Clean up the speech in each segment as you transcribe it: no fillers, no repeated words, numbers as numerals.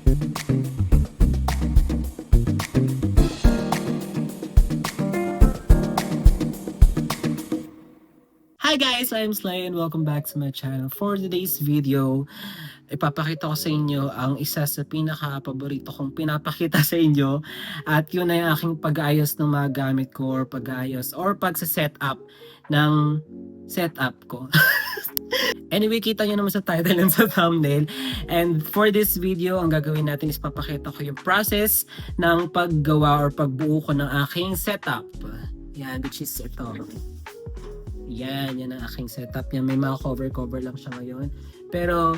Hi guys, I'm Sly and welcome back to my channel. For today's video, ipapakita ko sa inyo ang isa sa pinaka-paborito kong pinapakita sa inyo at yun ay aking pag-aayos ng mga gamit ko or pag-aayos or pagsa-setup ng setup ko. Anyway, kita nyo naman sa title and sa thumbnail. And for this video, ang gagawin natin is papakita ko yung process ng paggawa or pagbuo ko ng aking setup. Yan, which is ito. Yan ang aking setup. Yan, may mga cover lang siya ngayon. Pero,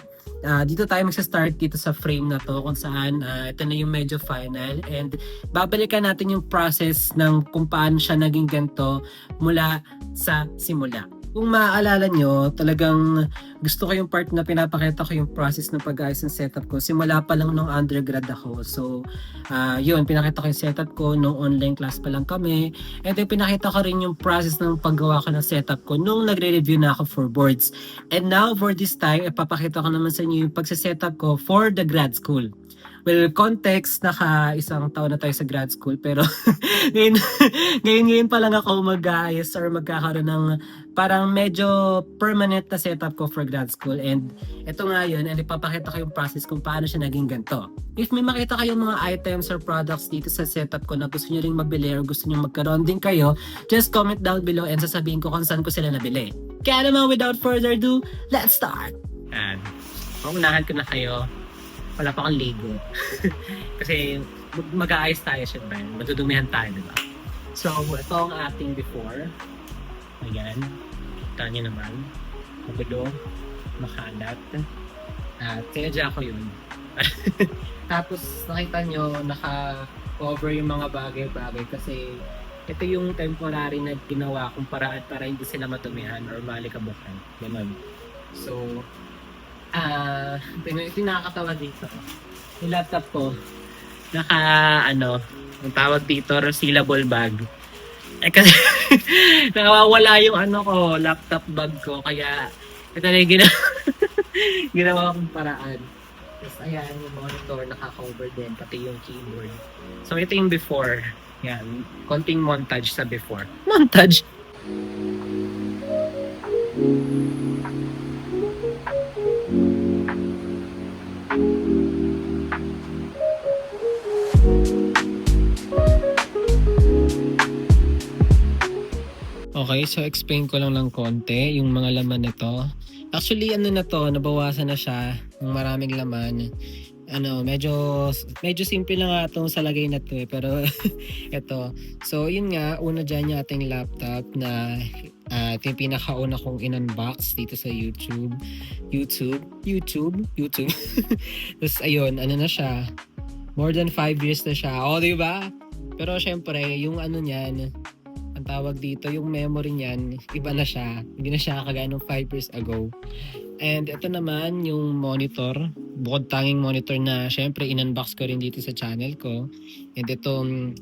dito tayo magsa-start dito sa frame na to kung saan ito na yung medyo final. And babalikan natin yung process ng kung paano siya naging ganito mula sa simula. Kung maaalala nyo, talagang gusto ko yung part na pinapakita ko yung process ng pag-ayos ng setup ko. Simula pa lang nung undergrad ako. So, yun, pinakita ko yung setup ko nung online class pa lang kami. And then, pinakita ko rin yung process ng paggawa ko ng setup ko nung nagre-review na ako for boards. And now, for this time, ipapakita ko naman sa inyo yung pagsa-setup ko for the grad school. Well, context, isang taon na tayo sa grad school, pero ngayon pa lang ako mag-aayos or magkakaroon ng parang medyo permanent na setup ko for grad school. And ito nga yun, and ipapakita ko yung process kung paano siya naging ganito. If may makita kayong mga items or products dito sa setup ko na gusto nyo ring magbili or gusto nyo magkaroon din kayo, just comment down below and sasabihin ko kung saan ko sila nabili. Kaya naman, without further ado, let's start! And, paunahan ko na kayo. Wala pa akong ligo. Kasi mag-aayos tayo syempre. Matudumihan tayo, diba? So, ito ang ating before. Ayan. Kita nyo naman. Magulo. Makalat. At sinadya ko yun. Tapos, nakita nyo, naka-cover yung mga bagay-bagay kasi ito yung temporary na ginawa kong paraan para hindi sila matumihan or malikabukan. Ganun. So, ito yung nakakatawa dito. Yung laptop ko, ang tawag dito, resealable bag. Eh kasi, nawawala yung laptop bag ko, kaya ito na yung ginawa kong paraan. Tapos ayan, yung monitor, naka-cover din, pati yung keyboard. So ito yung before. Yan, konting montage sa before. Montage! Okay, so explain ko lang ng konti yung mga laman nito. Actually, na to, nabawasan na siya ng maraming laman. Medyo simple lang nga itong sa lagay na to pero ito. So, yun nga, una dyan yung ating laptop na ito yung pinakauna kong in-unbox dito sa YouTube. Tapos, ayun, na siya. More than 5 years na siya. O, diba? Pero, syempre, yung niyan, ang tawag dito, yung memory niyan, iba na siya. Hindi na siya kagaya ng 5 years ago. And ito naman yung monitor, bukod tanging monitor na syempre in-unbox ko rin dito sa channel ko. And itong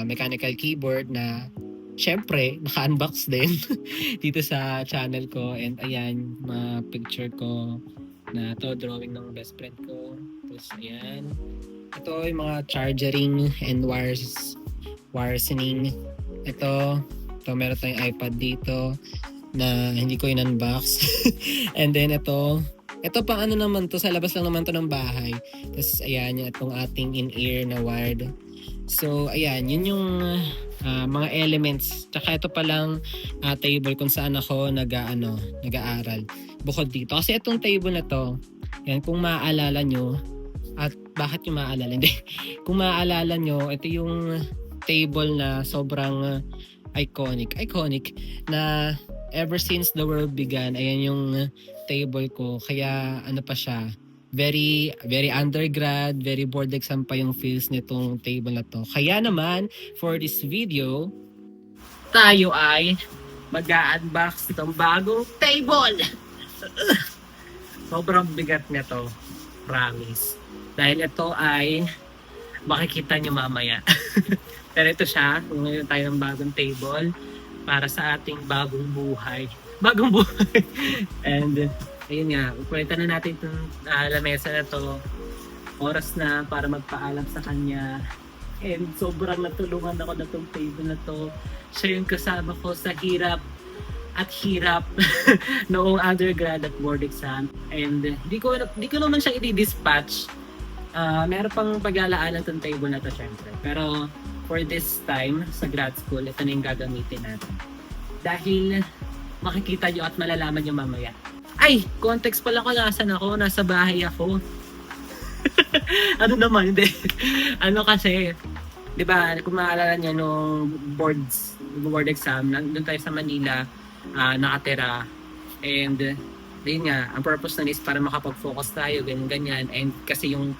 mechanical keyboard na syempre naka-unbox din dito sa channel ko. And ayan, mga picture ko na to, drawing ng best friend ko. Tapos ayan, ito yung mga chargering and wiring. Ito meron tayong iPad dito na hindi ko in-unbox. And then ito pang naman to, sa labas lang naman to ng bahay. Tapos ayan, itong ating in-ear na wired. So ayan, yun yung mga elements. Tsaka ito palang table kung saan ako nag-aaral. Bukod dito. Kasi itong table na to, yan, kung maaalala nyo, at bakit yung maaalala? Hindi. Kung maaalala nyo, ito yung table na sobrang iconic na ever since the world began, ayan yung table ko. Kaya pa siya, very very undergrad, very board exam pa yung feels nitong table na to. Kaya naman, for this video, tayo ay mag-unbox itong bagong table. Sobrang bigat nito, promise. Dahil ito ay makikita nyo mamaya. Pero ito siya, ngayon tayo ng bagong table para sa ating bagong buhay. And ayun nga, upalitan na natin itong lamesa na to. oras na para magpaalam sa kanya. And sobrang natulungan ako na tong table na to. Siya yung kasama ko sa hirap at hirap noong undergrad at board exam. And di ko naman siya i-dispatch. Meron pang pag-alaalan tong table na to syempre. Pero for this time sa grad school, ito na yung gagamitin natin. Dahil makikita nyo at malalaman nyo mamaya. Ay! Context pala ko, nasan ako? Nasa bahay ako. Ano naman, hindi. Ano kasi, di ba, kung maalala nyo nung board exam, nandun tayo sa Manila, nakatira. And, yun nga, ang purpose na is para makapag-focus tayo, ganyan. And kasi yung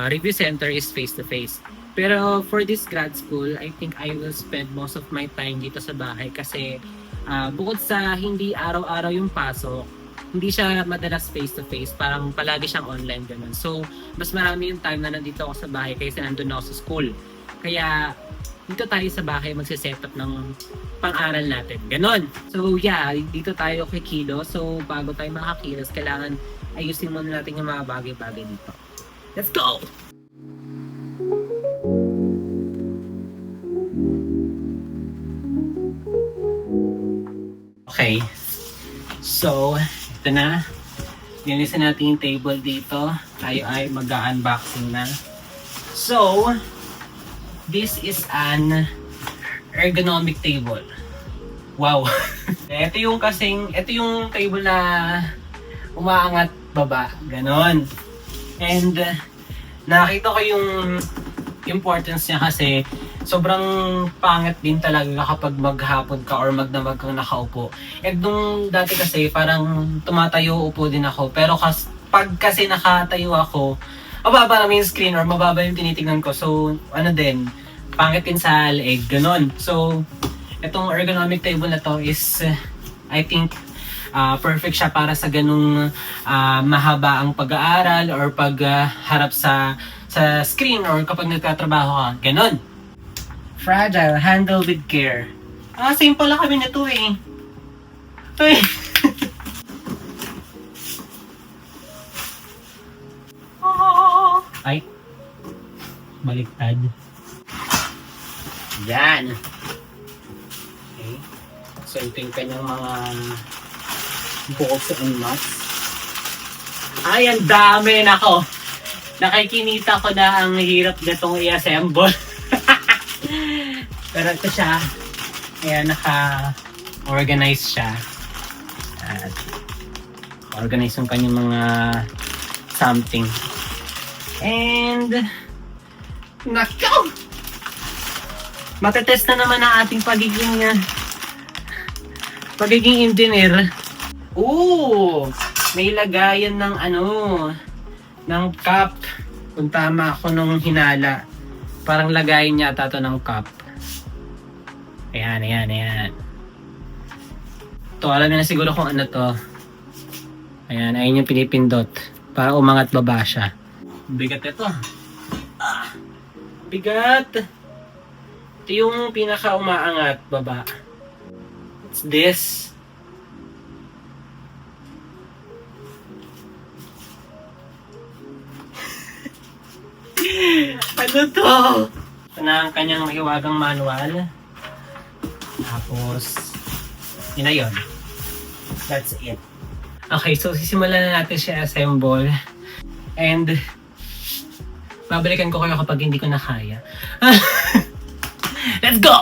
review center is face-to-face. Pero for this grad school, I think I will spend most of my time dito sa bahay kasi bukod sa hindi araw-araw yung pasok, hindi siya madalas face-to-face, parang palagi siyang online ganun. So, mas marami yung time na nandito ako sa bahay kaysa nandun ako sa school. Kaya, dito tayo sa bahay magsiset up ng pang-aral natin. Ganon. So, yeah, dito tayo kikilo. So, bago tayo makakilos, kailangan ayusin muna natin yung mga bagay-bagay dito. Let's go! Okay. So, ito na. Linisin natin yung table dito. Tayo ay mag-unboxing na. So, this is an ergonomic table. Wow. ito yung table na umaangat baba. Ganon. And nakita ko yung importance niya kasi sobrang pangit din talaga kapag maghapon ka or magdamag kang nakaupo. And nung dati kasi parang tumatayo upo din ako. Pero pag kasi nakatayo ako, mababa naman yung screen or mababa yung tinitingnan ko. So ano din, pangit din sa leeg. Ganon. So itong ergonomic table na to is I think perfect siya para sa ganung mahaba ang pag-aaral or pagharap sa screen or kapag nagtatrabaho ka. Ganon. Fragile, handle with care. Same pala kami na to eh. Ay. Ay. Baliktad. Yan. Okay. So ito yung kanyang mga bolts and nuts. Ay, ang dami! Nako! Nakikinita ko na ang hirap na itong i-assemble. Pero ito siya. Ayan, naka-organize siya. At organize yung kanyang mga something. And nako! Matetest na naman ang ating pagiging engineer. Ooh! May lagayan ng ng cup. Kung tama ako nung hinala. Parang lagayan yata to ng cup. Ayan. To, alam niyo na siguro kung ano to. Ayan, ayun yung pinipindot. Para umangat baba siya. Bigat ito. Bigat! Ito yung pinaka umaangat baba. What's this? Ano to? Ito na ang kanyang mahiwagang manual. Tapos, yun na yun. That's it. Okay, so sisimulan na natin siya assemble. And, babalikan ko kayo kapag hindi ko na kaya. Let's go!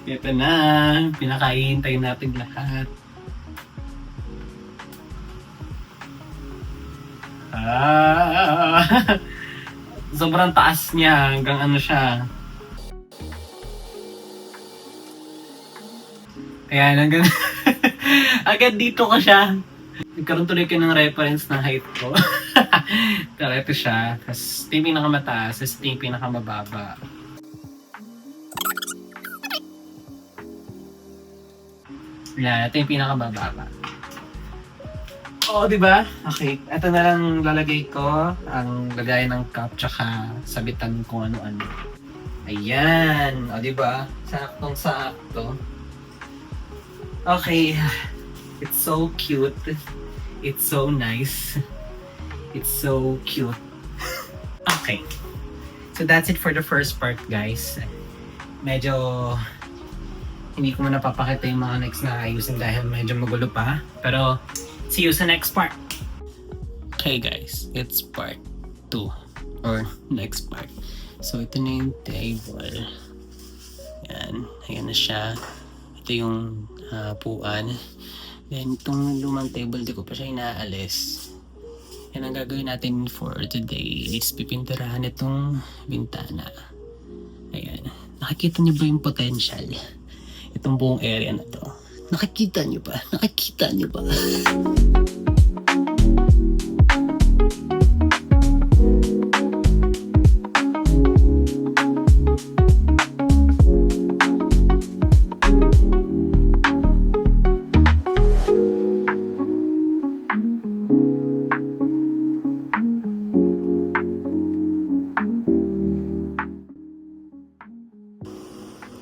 Ito na, pinakahihintay natin lahat. Sobrang taas niya hanggang ano siya. Ayan, hanggang agad dito ko siya. Nagkaroon tuloy ko ng reference na height ko. Pero ito siya. Tapos ito yung pinakamataas, tapos ito yung pinakamababa. Yan, ito yung pinakamababa. Oo, di ba? Okay, ito na lang lalagay ko. Ang lagay ng cup, tsaka sabitan kung ano-ano. Ayan. O, diba? Saktong-sakto. Okay. It's so cute. It's so nice. It's so cute. Okay. So that's it for the first part, guys. Medyo hindi ko muna napapakita yung mga next na ayusin dahil medyo magulo pa. Pero see you sa next part. Okay guys, it's part 2 or next part. So ito na yung table. Yan, ayan na siya. Ito yung puan. Then itong lumang table, di ko pa siya inaalis. Yan ang gagawin natin for today is pipinturahan itong bintana. Ayan. Nakikita niyo ba yung potential? Itong buong area na to. Nakikita niyo ba? Nakikita niyo ba?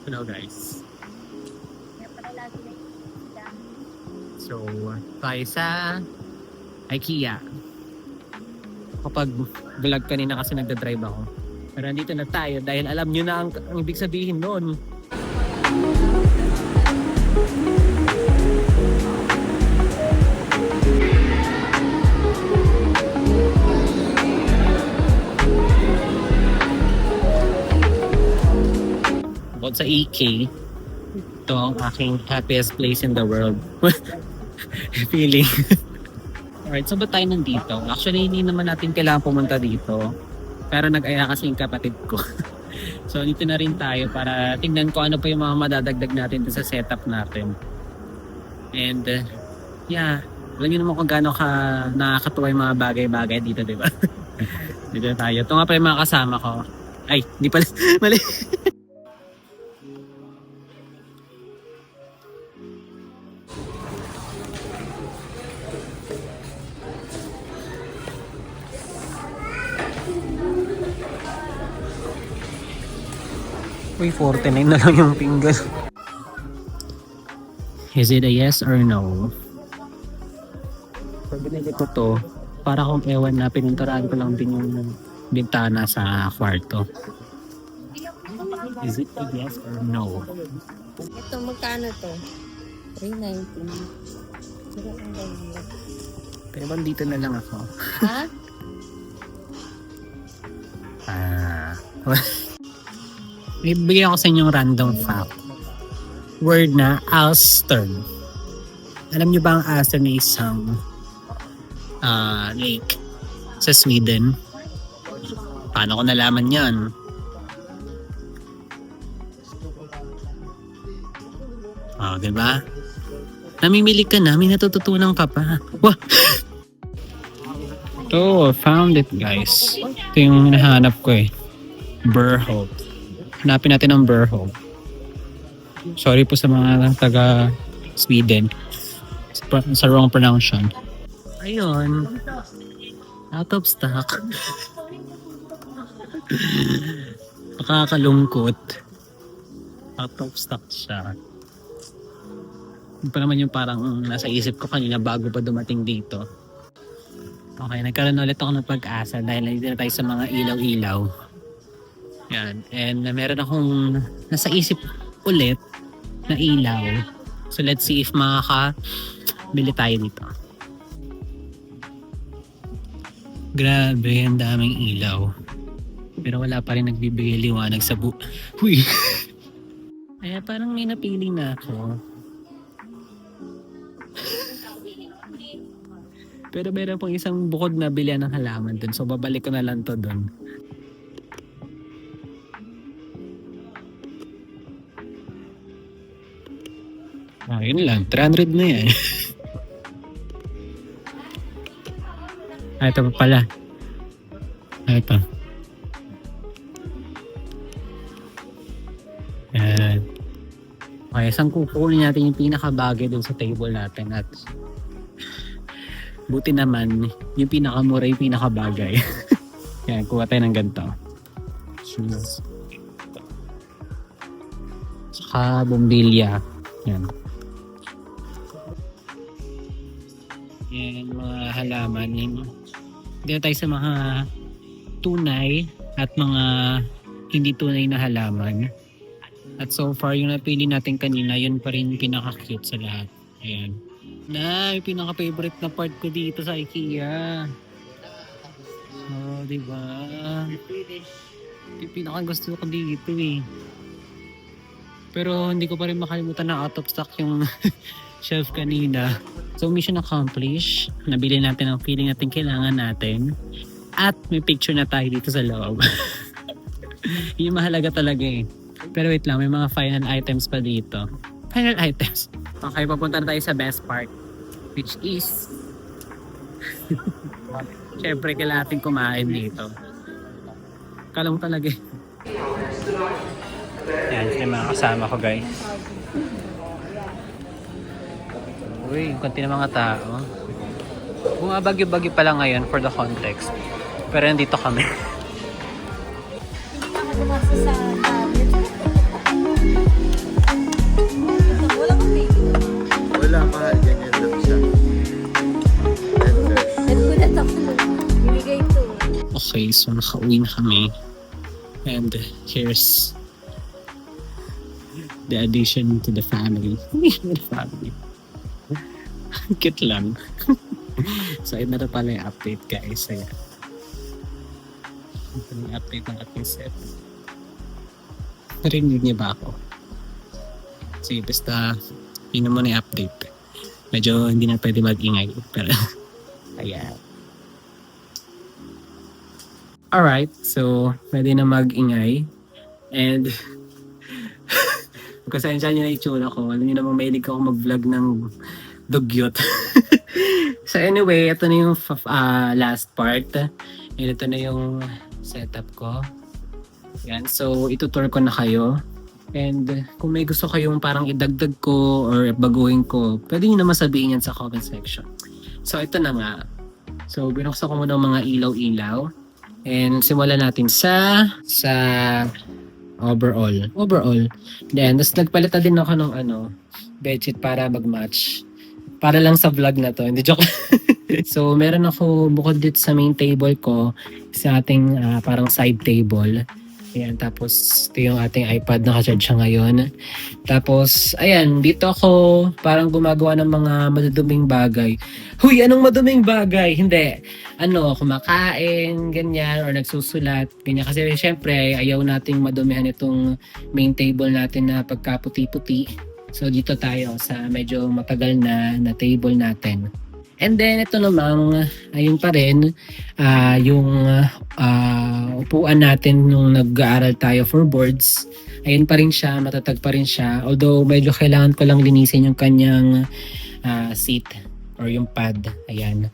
Hello guys. So, tayo sa IKEA. Kapag vlog kanina kasi nagda-drive ako. Pero nandito na tayo dahil alam nyo na ang ibig sabihin noon. Bukod sa EK, ito ang aking happiest place in the world. Feeling. Alright, so ba tayo nandito? Actually, hindi naman natin kailangan pumunta dito. Pero nag-aya kasi yung kapatid ko. So, dito na rin tayo para tingnan ko ano pa yung mga madadagdag natin sa setup natin. And, yeah. Alam niyo naman kung gaano ka nakakatuwa yung mga bagay-bagay dito, di ba? Dito na tayo. Ito nga pa yung mga kasama ko. Ay, hindi pala. Mali. Uy, 49 na lang yung pinggan. Is it a yes or no? Pag binili ko to, para kung ewan na pininturahan ko lang din yung bintana sa kwarto. Is it a yes or no? Ito, magkano to? 319. Sira ang ganda. Pero dito na lang ako. Ha? May bigyan ako sa inyong random fact. Word na Alster. Alam niyo ba ang Alster na isang lake sa Sweden? Paano ko nalaman yan? Diba? Namimili ka na, may natututunan ka pa. Wah! Ito, I found it guys. Ito yung hinahanap ko eh. Burholt. Hanapin natin ang Burholt. Sorry po sa mga taga Sweden sa wrong pronunciation. Ayun. Out of stock. Nakakalungkot. Out of stock siya. Yun pa naman yung parang nasa isip ko kanina bago pa dumating dito. Okay, nagkaroon ulit ako ng pag-asa dahil nandito na tayo sa mga ilaw-ilaw. Yan. And meron akong nasa isip ulit na ilaw. So let's see if makakabili tayo dito. Grabe, ang daming ilaw. Pero wala pa rin nagbibigay liwanag sa Uy! Kaya parang may napili na ako. Pero meron pang isang bukod na bilihan ng halaman dun. So babalik ko na lang to dun. Yun lang. 300 na yan. Ito pa pala. Ito. Yan. Okay, saan kukunin natin yung pinakabagay dun sa table natin at buti naman yung pinakamura yung pinakabagay. Yan, kuha tayo ng ganito. Shoes. Saka bumbilya. Yan. Yan, mga halaman. Dito tayo sa mga tunay at mga hindi tunay na halaman. At so far, yung napili natin kanina, yun pa rin pinaka-cute sa lahat. Ayan. Na, yung pinaka-favorite na part ko dito sa IKEA. Oh, diba? Yung pinaka-gusto ko dito eh. Pero hindi ko pa rin makalimutan na out of stock yung shelf kanina. So mission accomplished. Nabili natin ang feeling natin kailangan natin. At may picture na tayo dito sa loob. Yung mahalaga talaga eh. Pero wait lang, may mga final items pa dito. Final items. Okay, papunta na tayo sa best part. Which is... Siyempre, kailangan natin kumain dito. Kalong talaga eh. Yan, sila mga kasama ko guys. Uy, konti na mga tao. Bumabagyo-bagyo pala ngayon for the context. Pero nandito kami. Hindi na ako bumasa sa tablet. Wala kang baby. Wala, mahal. Ganyan lang siya. Nagulat ako nung binigay ito. Okay, so nakauwi na kami. And here's the addition to the family. The family. Cute lang. So, ito na pala yung update guys. Ayan. Ito yung update ng ating set. Narinig niya ba ako? Sige, basta yun naman yung update. Medyo hindi na pwede mag-ingay. Pero, ayan. Alright, so pwede na mag-ingay. And kasensya niyo na itsura ko. Alam niyo namang mahilig ako mag-vlog ng dugyot. So anyway, ito na yung last part. And ito na yung setup ko. Yan, so itutour ko na kayo. And kung may gusto kayong parang idagdag ko or baguhin ko, pwede niyo naman sabihin yan sa comment section. So ito na nga. So binuksan ko muna ang mga ilaw-ilaw. And simulan natin sa overall. Then, tapos nagpalita din ako ng bedsheet para mag-match. Para lang sa vlog na to. Hindi, joke. So, meron ako bukod dito sa main table ko, sa ating parang side table. Ayan, tapos ito yung ating iPad, naka-charge siya ngayon. Tapos, ayan, dito ako parang gumagawa ng mga maduduming bagay. Huy, anong maduming bagay? Hindi. Kumakain, ganyan, or nagsusulat, ganyan. Kasi syempre, ayaw nating madumihan itong main table natin na pagkaputi-puti. So, dito tayo sa medyo matagal na table natin. And then, ito namang, ayun pa rin, yung upuan natin nung nag-aaral tayo for boards. Ayun pa rin siya, matatag pa rin siya. Although, medyo kailangan ko lang linisin yung kanyang seat or yung pad. Ayan.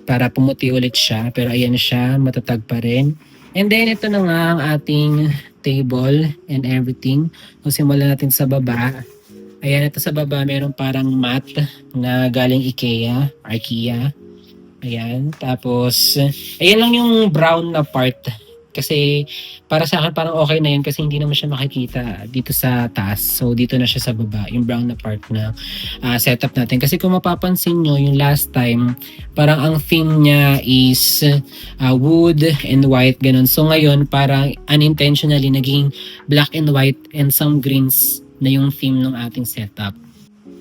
Para pumuti ulit siya. Pero ayan siya, matatag pa rin. And then, ito na nga ang ating table and everything. So, simulan natin sa baba. Ayan, ito sa baba, meron parang mat na galing IKEA. Ayan, tapos, ayan lang yung brown na part. Kasi, para sa akin, parang okay na yun kasi hindi naman siya makikita dito sa taas. So, dito na siya sa baba, yung brown na part na setup natin. Kasi kung mapapansin nyo, yung last time, parang ang theme niya is wood and white, ganun. So, ngayon, parang unintentionally, naging black and white and some greens na yung theme ng ating setup.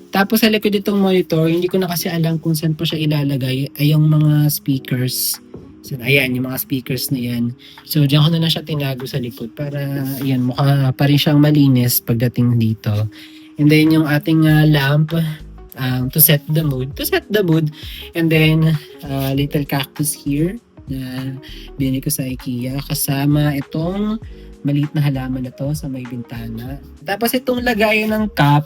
Tapos sa likod itong monitor, hindi ko na kasi alam kung saan pa siya ilalagay ay yung mga speakers. So, ayan, yung mga speakers na yan. So, diyan ko na lang siya tinago sa likod para, ayan, mukha pa rin siyang malinis pagdating dito. And then, yung ating lamp to set the mood. And then, little cactus here na binili ko sa IKEA. Kasama itong maliit na halaman na to sa may bintana. Tapos itong lagayan ng cup.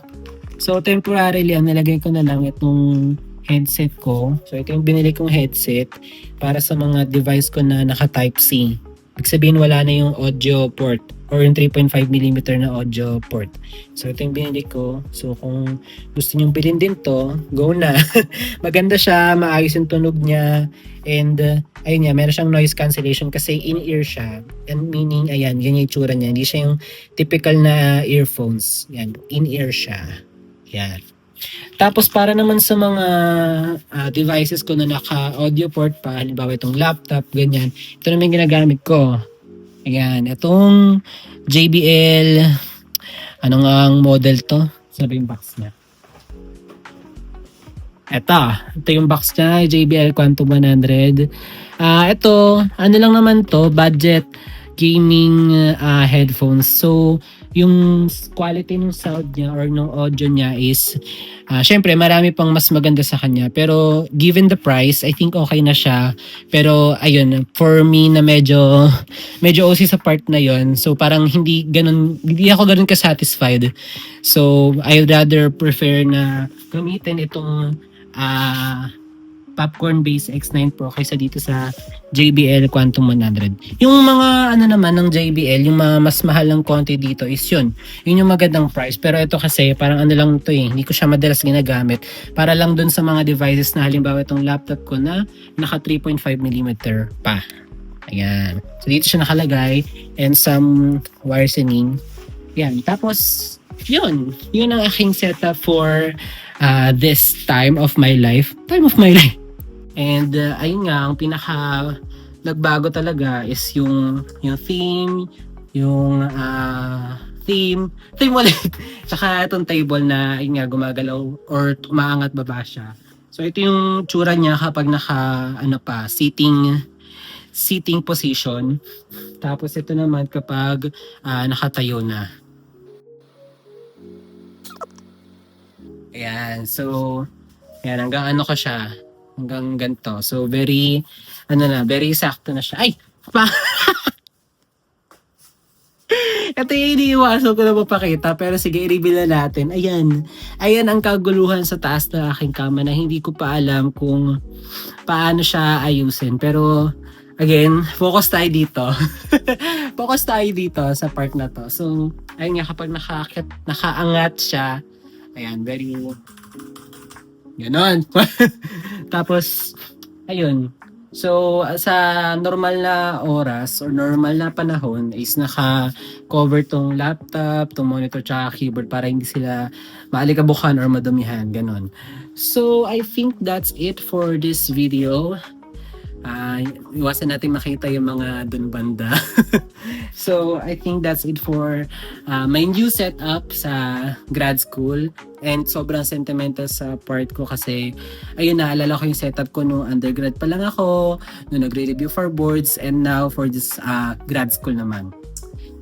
So temporarily, nilagay ko na lang itong headset ko. So ito yung binili kong headset para sa mga device ko na naka Type-C. Ibig sabihin wala na yung audio port or yung 3.5mm na audio port. So ito yung binili ko. So kung gusto nyong bilhin din to, go na. Maganda siya, maayos yung tunog niya, and ayun nga, meron siyang noise cancellation kasi in-ear siya. And meaning, ayan, ganyan yung itsura niya. Hindi siya yung typical na earphones. Yan, in-ear siya. Yan. Tapos para naman sa mga devices ko na naka-audio port pa, halimbawa itong laptop, ganyan. Ito naman yung ginagamit ko. Ayan, itong JBL, ano nga ang model to? Sabi yung box niya. Ito yung box niya, JBL Quantum 100. Ito, ano lang naman to, budget gaming headphones. So, yung quality ng sound niya or ng audio niya is, syempre marami pang mas maganda sa kanya. Pero given the price, I think okay na siya. Pero ayun, for me na medyo OC sa part na yon. So parang hindi ako ganun ka-satisfied. So I'd rather prefer na gamitin itong Popcorn Base X9 Pro kaysa dito sa JBL Quantum 100. Yung mga ano naman ng JBL, yung mga mas mahal ng konti dito is yun. Yun yung magandang price. Pero ito kasi parang ano lang to hindi ko siya madalas ginagamit. Para lang dun sa mga devices na halimbawa itong laptop ko na naka 3.5mm pa. Ayan. So dito siya nakalagay and some wiresening. Yan. Tapos yun ang aking setup for this time of my life. And ayun nga, ang pinaka nagbago talaga is yung theme, yung theme ulit. Tsaka itong table na ayun nga, gumagalaw or umaangat baba siya. So ito yung tsura niya kapag sitting position. Tapos ito naman kapag nakatayo na. Ayan, so ayan, hanggang ano ko siya, hanggang ganito. So very sakto na siya. Ay! Ito yung iniiwasan ko na mapakita, pero sige, i-reveal na natin. Ayan ang kaguluhan sa taas ng aking kama na hindi ko pa alam kung paano siya ayusin. Pero again, focus tayo dito. Focus tayo dito sa part na to. So, ayun nga, kapag nakaangat siya, ayan, very ganon. Tapos, ayun. So, sa normal na oras or normal na panahon is naka-cover tong laptop, tong monitor, tsaka keyboard para hindi sila maalikabukan or madumihan. Ganon. So, I think that's it for this video. Iwasan natin makita yung mga dun banda. So, I think that's it for my new setup sa grad school. And sobrang sentimental sa part ko kasi ayun, naalala ko yung setup ko nung undergrad pa lang ako, nung nagre-review for boards, and now for this grad school naman.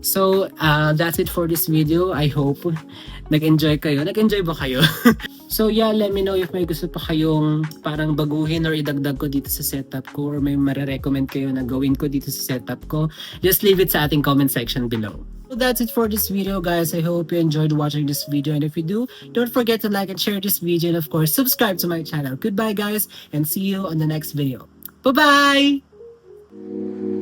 So, that's it for this video. I hope nag-enjoy kayo. Nag-enjoy ba kayo? So yeah, let me know if may gusto pa kayong parang baguhin or idagdag ko dito sa setup ko, or may mare-recommend kayo na gawin ko dito sa setup ko. Just leave it sa ating comment section below. So that's it for this video, guys. I hope you enjoyed watching this video, and if you do, don't forget to like and share this video, and of course, subscribe to my channel. Goodbye, guys, and see you on the next video. Bye-bye!